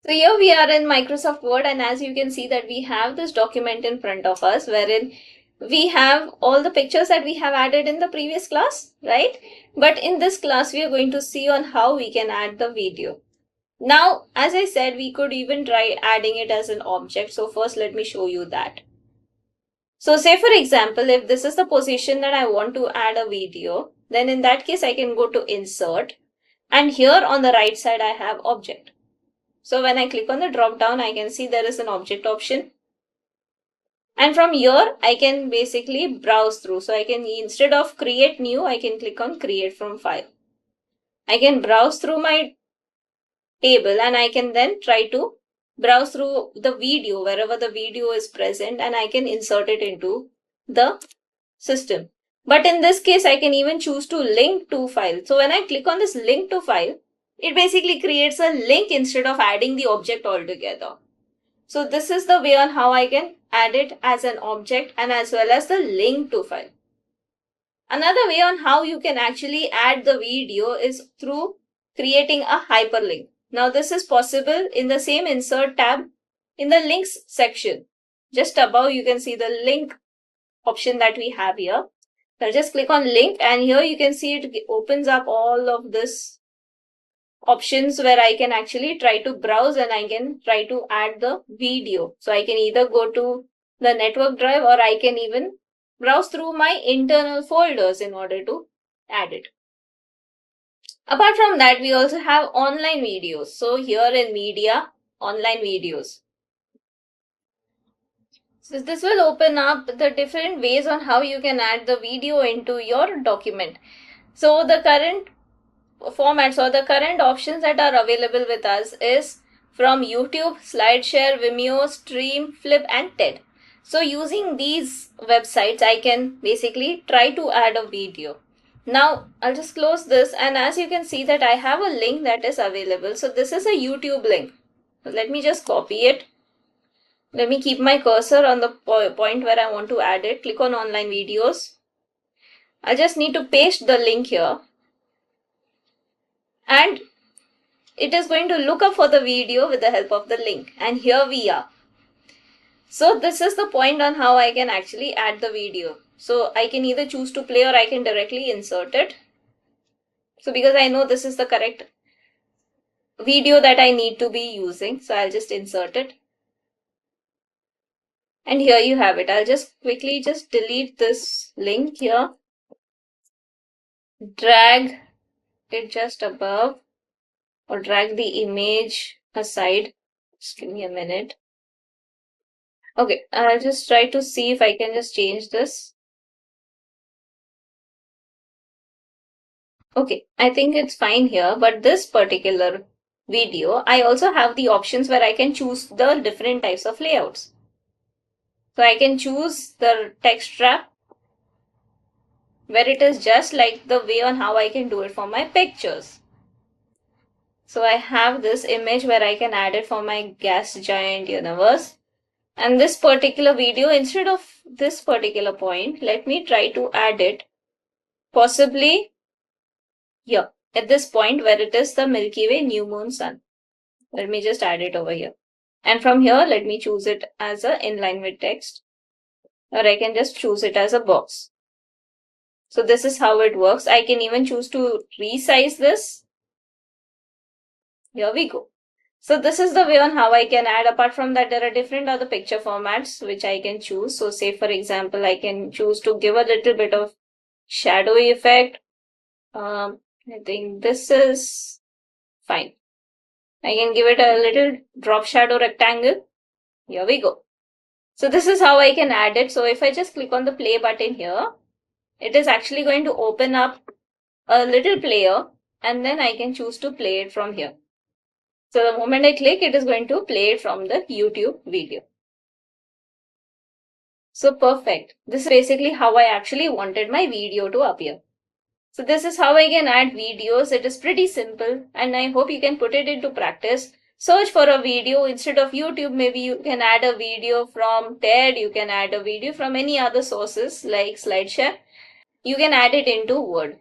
So here we are in Microsoft Word, and as you can see that we have this document in front of us wherein we have all the pictures that we have added in the previous class, right? But in this class we are going to see on how we can add the video. Now, as I said, we could even try adding it as an object. So first let me show you that. So say for example, if this is the position that I want to add a video, then in that case I can go to insert, and here on the right side I have object. So when I click on the drop down, I can see there is an object option. And from here, I can basically browse through. So I can, instead of create new, I can click on create from file. I can browse through my table and I can then try to browse through the video wherever the video is present, and I can insert it into the system. But in this case, I can even choose to link to file. So when I click on this link to file, it basically creates a link instead of adding the object altogether. So this is the way on how I can add it as an object and as well as the link to file. Another way on how you can actually add the video is through creating a hyperlink. Now this is possible in the same insert tab in the links section. Just above you can see the link option that we have here. I'll just click on link, and here you can see it opens up all of this options where I can actually try to browse and I can try to add the video. So I can either go to the network drive or I can even browse through my internal folders in order to add it. Apart from that, we also have online videos. So here in media, online videos. So this will open up the different ways on how you can add the video into your document. So the current formats or the current options that are available with us is from YouTube, SlideShare, Vimeo, Stream, Flip and TED. So using these websites, I can basically try to add a video. Now I'll just close this, and as you can see that I have a link that is available. So this is a YouTube link. So let me just copy it. Let me keep my cursor on the point where I want to add it. Click on online videos. I just need to paste the link here. And it is going to look up for the video with the help of the link. And here we are. So this is the point on how I can actually add the video. So I can either choose to play or I can directly insert it. So because I know this is the correct video that I need to be using, so I'll just insert it. And here you have it. I'll just quickly just delete this link here. Drag it just above or drag the image aside. Just give me a minute. Okay, I'll just try to see if I can just change this. Okay, I think it's fine here, but this particular video, I also have the options where I can choose the different types of layouts. So I can choose the text wrap, where it is just like the way on how I can do it for my pictures. So I have this image where I can add it for my gas giant universe. And this particular video, instead of this particular point, let me try to add it possibly here at this point where it is the Milky Way new moon sun. Let me just add it over here. And from here, let me choose it as a inline with text, or I can just choose it as a box. So this is how it works. I can even choose to resize this. Here we go. So this is the way on how I can add. Apart from that, there are different other picture formats which I can choose. So say for example, I can choose to give a little bit of shadowy effect. I think this is fine. I can give it a little drop shadow rectangle. Here we go. So this is how I can add it. So if I just click on the play button here, it is actually going to open up a little player, and then I can choose to play it from here. So the moment I click, it is going to play it from the YouTube video. So perfect. This is basically how I actually wanted my video to appear. So this is how I can add videos. It is pretty simple, and I hope you can put it into practice. Search for a video instead of YouTube. Maybe you can add a video from TED. You can add a video from any other sources like SlideShare. You can add it into Word.